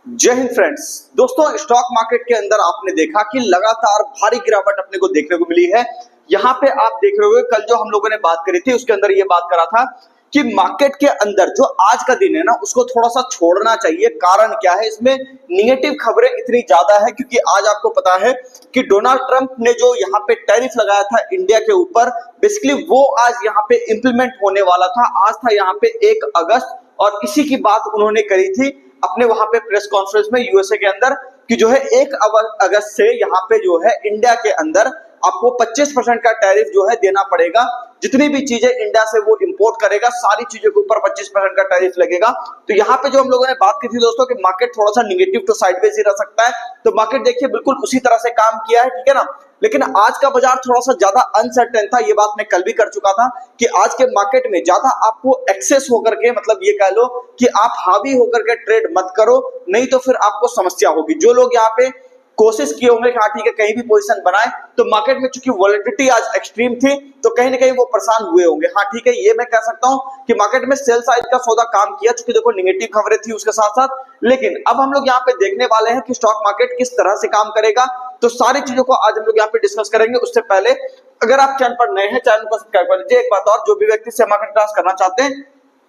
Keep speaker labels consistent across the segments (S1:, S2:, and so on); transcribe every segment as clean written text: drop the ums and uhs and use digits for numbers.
S1: जय हिंद फ्रेंड्स। दोस्तों, stock market के अंदर आपने देखा कि लगातार भारी गिरावट अपने को देखने को मिली है। यहाँ पे आप देख रहे होंगे, कल जो हम लोगों ने बात करी थी उसके अंदर ये बात करा था कि मार्केट के अंदर जो आज का दिन है ना उसको थोड़ा सा छोड़ना चाहिए। कारण क्या है, इसमें निगेटिव खबरें इतनी ज्यादा है क्योंकि आज आपको पता है कि डोनाल्ड ट्रंप ने जो यहाँ पे टैरिफ लगाया था इंडिया के ऊपर, बेसिकली वो आज यहाँ पे इंप्लीमेंट होने वाला था। आज था यहाँ पे 1 अगस्त और इसी की बात उन्होंने करी थी अपने वहां पे प्रेस कॉन्फ्रेंस में यूएसए के अंदर कि जो है 1 अगस्त से यहाँ पे जो है इंडिया के अंदर आपको 25% का टैरिफ जो है देना पड़ेगा। जितनी भी चीजें इंडिया से वो इंपोर्ट करेगा सारी चीजों के ऊपर 25% का टैरिफ लगेगा। तो यहाँ पे जो हम लोगों ने बात की थी दोस्तों कि मार्केट थोड़ा सा निगेटिव टू साइडवेज ही रह सकता है, तो मार्केट देखिए बिल्कुल उसी तरह से काम किया है, ठीक है ना। लेकिन आज का बाजार थोड़ा सा ज्यादा अनसर्टेन था, ये बात मैं कल भी कर चुका था कि आज के मार्केट में ज्यादा आपको एक्सेस होकर के, मतलब ये कह लो कि आप हावी होकर के ट्रेड मत करो, नहीं तो फिर आपको समस्या होगी। जो लोग यहाँ पे कोशिश किए होंगे कि हाँ ठीक है कहीं भी पोजीशन बनाए, तो मार्केट में चूंकि वॉलेटिलिटी आज एक्सट्रीम थी तो कहीं ना कहीं वो परेशान हुए होंगे। हाँ ठीक है, ये मैं कह सकता हूं कि मार्केट में सेल साइड का सौदा काम किया, चूंकि देखो निगेटिव खबरें थी उसके साथ साथ। लेकिन अब हम लोग यहाँ पे देखने वाले हैं कि स्टॉक मार्केट किस तरह से काम करेगा, तो सारी चीजों को आज हम लोग यहाँ पे डिस्कस करेंगे। उससे पहले अगर आप चैनल पर नए हैं, चैनल को सब्सक्राइब कर लीजिए। एक बात और, जो भी व्यक्ति शेयर मार्केट क्लास करना चाहते हैं,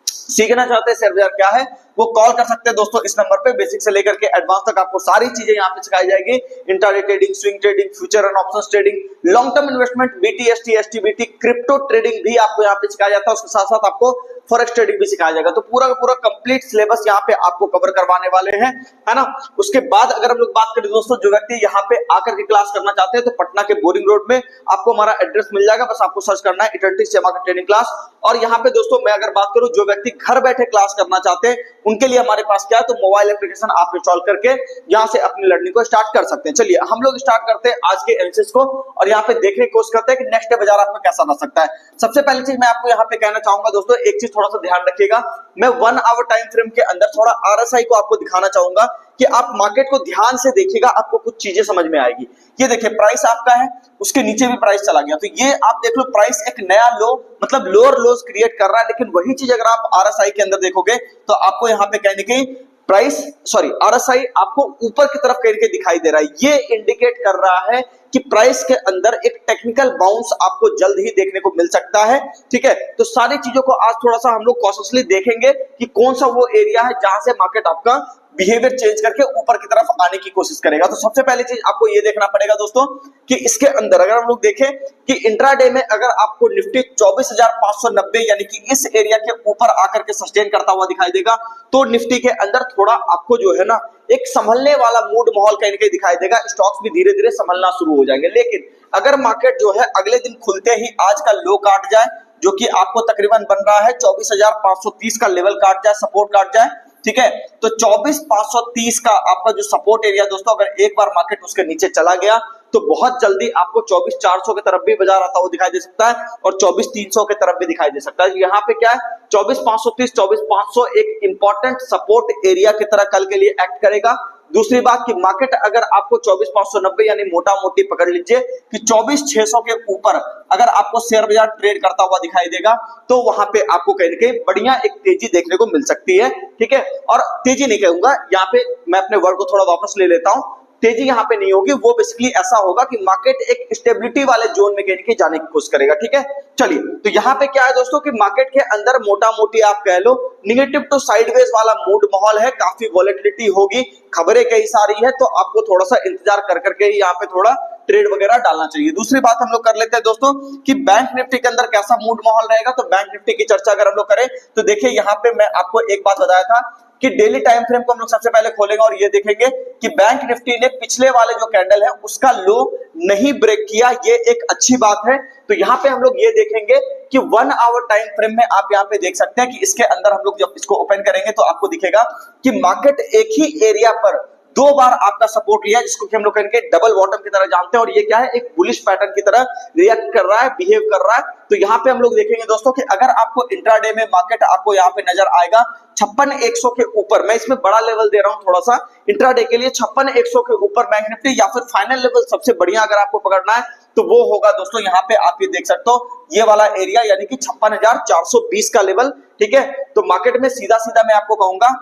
S1: सीखना चाहते हैं शेयर बाजार क्या है, वो कॉल कर सकते हैं दोस्तों इस नंबर पे। बेसिक से लेकर के एडवांस तक आपको सारी चीजें यहाँ पे सिखाई जाएगी। Intraday trading, swing trading, future and options trading, long term investment, BTST, STBT, crypto trading भी आपको यहाँ पे सिखाया जाता है। उसके साथ साथ आपको फॉरेक्स ट्रेडिंग भी सिखाया जाएगा। तो पूरा का पूरा कंप्लीट सिलेबस यहाँ पे आपको कवर करवाने वाले हैं, है ना। उसके बाद अगर हम लोग बात करें दोस्तों, जो व्यक्ति यहाँ पे आकर के क्लास करना चाहते हैं तो पटना के बोरिंग रोड में आपको हमारा एड्रेस मिल जाएगा। बस आपको सर्च करना है eternity share market trading class. और यहाँ पे दोस्तों मैं अगर बात करूं, जो व्यक्ति घर बैठे क्लास करना चाहते हैं उनके लिए हमारे पास क्या है, तो मोबाइल एप्लीकेशन आप इंस्टॉल करके यहाँ से अपनी लर्निंग को स्टार्ट कर सकते हैं। चलिए हम लोग स्टार्ट करते हैं आज के एनालिसिस को और यहाँ पे देखने की कोशिश करते हैं कि नेक्स्ट डे बाजार आपका कैसा रह सकता है। सबसे पहली चीज मैं आपको यहाँ पे कहना चाहूंगा दोस्तों, एक चीज थोड़ा सा ध्यान रखिएगा। मैं 1 आवर टाइम फ्रेम के अंदर थोड़ा आरएसआई को आपको दिखाना चाहूंगा कि आप मार्केट को ध्यान से देखिएगा, आपको कुछ चीजें समझ में आएगी। ये देखिए प्राइस आपका है, उसके नीचे भी प्राइस चला गया, तो ये आप देख लो प्राइस एक नया लो, मतलब लोअर लोज क्रिएट कर रहा है। लेकिन वही चीज अगर आप आरएसआई के अंदर देखोगे तो आपको यहाँ पे कहने की प्राइस आरएसआई आपको ऊपर की तरफ कहीं दिखाई दे रहा है। ये इंडिकेट कर रहा है कि प्राइस के अंदर एक टेक्निकल बाउंस आपको जल्द ही देखने को मिल सकता है, ठीक है। तो सारी चीजों को आज थोड़ा सा हम लोग कॉशियसली देखेंगे कि कौन सा वो एरिया है जहां से मार्केट आपका बिहेवियर चेंज करके ऊपर की तरफ आने की कोशिश करेगा। तो सबसे पहली चीज आपको ये देखना पड़ेगा दोस्तों कि इसके अंदर अगर हम लोग देखें कि इंट्राडे में अगर आपको निफ्टी 24,590 यानी कि इस एरिया के ऊपर आकर के सस्टेन करता हुआ दिखाई देगा, तो निफ्टी के अंदर थोड़ा आपको जो है ना एक संभलने वाला मूड माहौल कहीं ना कहीं दिखाई देगा। स्टॉक्स भी धीरे धीरे संभलना शुरू हो जाएंगे। लेकिन अगर मार्केट जो है अगले दिन खुलते ही आज का लो काट जाए, जो कि आपको तकरीबन बन रहा है 24,530 का लेवल काट जाए, सपोर्ट काट जाए, ठीक है, तो 24,530 का आपका जो सपोर्ट एरिया दोस्तों, अगर एक बार मार्केट उसके नीचे चला गया तो बहुत जल्दी आपको 24,400 की तरफ भी बाजार आता हुआ दिखाई दे सकता है और 24,300 की तरफ भी दिखाई दे सकता है। यहाँ पे क्या है, 24,530, 24,500 एक इंपॉर्टेंट सपोर्ट एरिया की तरह कल के लिए एक्ट करेगा। दूसरी बात कि मार्केट अगर आपको 24,590 यानी मोटा मोटी पकड़ लीजिए कि 24,600 के ऊपर अगर आपको शेयर बाजार ट्रेड करता हुआ दिखाई देगा, तो वहां पे आपको कहीं ना कहीं बढ़िया एक तेजी देखने को मिल सकती है, ठीक है। और तेजी नहीं कहूंगा, यहाँ पे मैं अपने वर्ड को थोड़ा वापस ले लेता हूं, तेजी यहाँ पे नहीं होगी, वो बेसिकली ऐसा होगा कि मार्केट एक स्टेबिलिटी वाले जोन में कहीं जाने की कोशिश करेगा, ठीक है। चलिए, तो यहाँ पे क्या है दोस्तों कि मार्केट के अंदर मोटा मोटी आप कह लो निगेटिव टू साइडवेज वाला मूड माहौल है, काफी वॉलेटिलिटी होगी, खबरें कई सारी है, तो आपको थोड़ा सा इंतजार कर करके ही यहाँ पे थोड़ा ट्रेड वगैरह डालना चाहिए। दूसरी बात हम लोग कर लेते हैं दोस्तों कि बैंक निफ्टी के अंदर कैसा मूड माहौल रहेगा। तो बैंक निफ्टी की चर्चा अगर हम लोग करें तो देखिए यहाँ पे मैं आपको एक बात बताया था कि डेली टाइम फ्रेम को हम लोग सबसे पहले खोलेंगे और ये देखेंगे कि बैंक निफ्टी ने पिछले वाले जो कैंडल है उसका लो नहीं ब्रेक किया, ये एक अच्छी बात है। तो यहाँ पे हम लोग ये देखेंगे कि 1 आवर टाइम फ्रेम में आप यहाँ पे देख सकते हैं कि इसके अंदर हम लोग जब इसको ओपन करेंगे तो आपको दिखेगा कि मार्केट एक ही एरिया पर 2 बार आपका सपोर्ट लिया, जिसको कि हम लोग कहेंगे डबल बॉटम की तरह जानते हैं, और ये क्या है, एक बुलिश पैटर्न की तरह रिएक्ट कर रहा है, बिहेव कर रहा है। तो यहाँ पे हम लोग देखेंगे दोस्तों कि अगर आपको इंट्राडे में मार्केट आपको यहाँ पे नजर आएगा 56,100 के ऊपर, मैं इसमें बड़ा लेवल दे रहा हूं थोड़ा सा इंट्राडे के लिए, 56,100 के ऊपर बैंक निफ्टी, या फिर फाइनल लेवल सबसे बढ़िया अगर आपको पकड़ना है तो वो होगा दोस्तों यहाँ पे आप ये देख सकते हो ये वाला एरिया, यानी कि 56,420 का लेवल, ठीक है। तो मार्केट में सीधा सीधा मैं आपको कहूंगा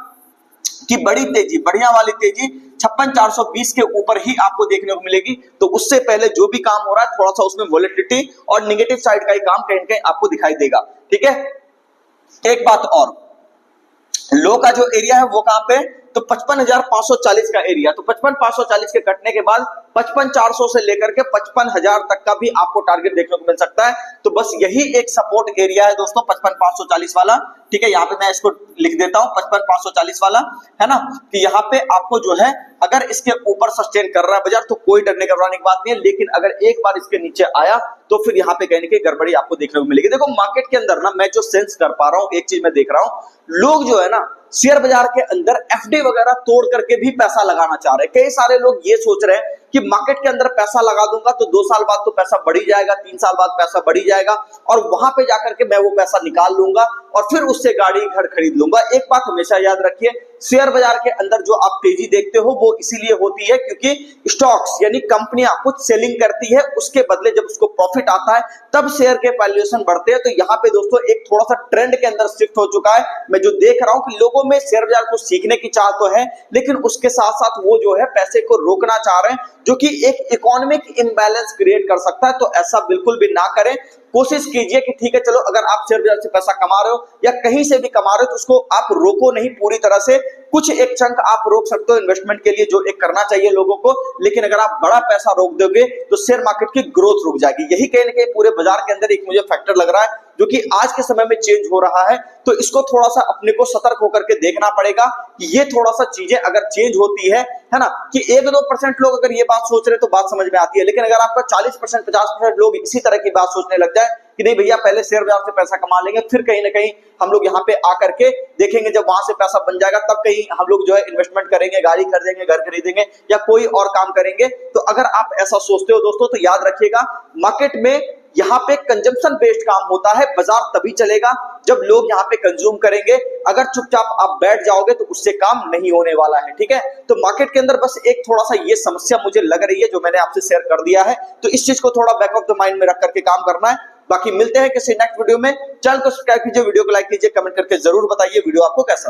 S1: कि बड़ी तेजी, बढ़िया वाली तेजी 56,420 के ऊपर ही आपको देखने को मिलेगी। तो उससे पहले जो भी काम हो रहा है थोड़ा सा उसमें वोलेटिलिटी और नेगेटिव साइड का ही काम कहीं न कहीं आपको दिखाई देगा। ठीक है, एक बात और, लो का जो एरिया है वो कहां पे, तो 55,540 का एरिया। तो 55,540 के कटने के बाद 55,400 से लेकर के 55,000 तक का भी आपको टारगेट देखने को मिल सकता है। तो बस यही एक सपोर्ट एरिया है दोस्तों 55,540 वाला। ठीक है, यहाँ पे मैं इसको लिख देता हूं 55,540 वाला, है ना, कि यहाँ पे आपको जो है अगर इसके ऊपर सस्टेन कर रहा है बाजार तो कोई डरने घबराने की बात नहीं है, लेकिन अगर एक बार इसके नीचे आया तो फिर यहाँ पे कहने की गड़बड़ी आपको देखने को मिलेगी। देखो मार्केट के अंदर ना मैं जो सेंस कर पा रहा हूं, एक चीज मैं देख रहा हूं, लोग जो है ना शेयर बाजार के अंदर एफडी वगैरह तोड़ करके भी पैसा लगाना चाह रहे हैं। कई सारे लोग ये सोच रहे हैं कि मार्केट के अंदर पैसा लगा दूंगा तो 2 साल बाद तो पैसा बढ़ ही जाएगा, 3 साल बाद पैसा बढ़ ही जाएगा और वहां पे जाकर के मैं वो पैसा निकाल लूंगा और फिर उससे गाड़ी घर खरीद लूंगा। एक बात हमेशा याद रखिए, शेयर बाजार के अंदर जो आप तेजी देखते हो वो इसीलिए होती है क्योंकि स्टॉक्स यानी कंपनियां कुछ सेलिंग करती है, उसके बदले जब उसको प्रॉफिट आता है तब शेयर के वैल्यूएशन बढ़ते हैं। तो यहाँ पे दोस्तों एक थोड़ा सा ट्रेंड के अंदर शिफ्ट हो चुका है। मैं जो देख रहा हूं कि लोगों में शेयर बाजार को सीखने की चाह तो है, लेकिन उसके साथ साथ वो जो है पैसे को रोकना चाह रहे हैं, जो कि एक इकोनॉमिक इम्बैलेंस क्रिएट कर सकता है। तो ऐसा बिल्कुल भी ना करें। कोशिश कीजिए कि ठीक है चलो अगर आप शेयर बाजार से पैसा कमा रहे हो या कहीं से भी कमा रहे हो तो उसको आप रोको नहीं पूरी तरह से, कुछ एक चंक आप रोक सकते हो इन्वेस्टमेंट के लिए जो एक करना चाहिए लोगों को, लेकिन अगर आप बड़ा पैसा रोक दोगे तो शेयर मार्केट की ग्रोथ रुक जाएगी। यही कहीं ना कहीं पूरे बाजार के अंदर एक मुझे फैक्टर लग रहा है जो कि आज के समय में चेंज हो रहा है। तो इसको थोड़ा सा अपने को सतर्क होकर के देखना पड़ेगा कि ये थोड़ा सा चीजें अगर चेंज होती है ना, कि 1-2% लोग अगर ये बात सोच रहे तो बात समझ में आती है, लेकिन अगर आपका 40% 50% लोग इसी तरह की बात सोचने लग जाए कि नहीं भैया पहले शेयर बाजार से पैसा कमा लेंगे फिर कहीं ना कहीं हम लोग यहाँ पे आकर के देखेंगे, जब वहां से पैसा बन जाएगा तब कहीं हम लोग जो है इन्वेस्टमेंट करेंगे, गाड़ी खरीदेंगे, घर खरीदेंगे या कोई और काम करेंगे। तो अगर आप ऐसा सोचते हो दोस्तों तो याद रखिएगा मार्केट में यहाँ पे कंजम्पशन बेस्ड काम होता है। बाजार तभी चलेगा जब लोग यहाँ पे कंज्यूम करेंगे। अगर चुपचाप आप बैठ जाओगे तो उससे काम नहीं होने वाला है। ठीक है, तो मार्केट के अंदर बस एक थोड़ा सा ये समस्या मुझे लग रही है जो मैंने आपसे शेयर कर दिया है। तो इस चीज को थोड़ा बैक ऑफ द माइंड में रख करके काम करना है। बाकी मिलते हैं किसी नेक्स्ट वीडियो में। चैनल को सब्सक्राइब कीजिए, वीडियो को लाइक कीजिए, कमेंट करके जरूर बताइए वीडियो आपको कैसा लगा।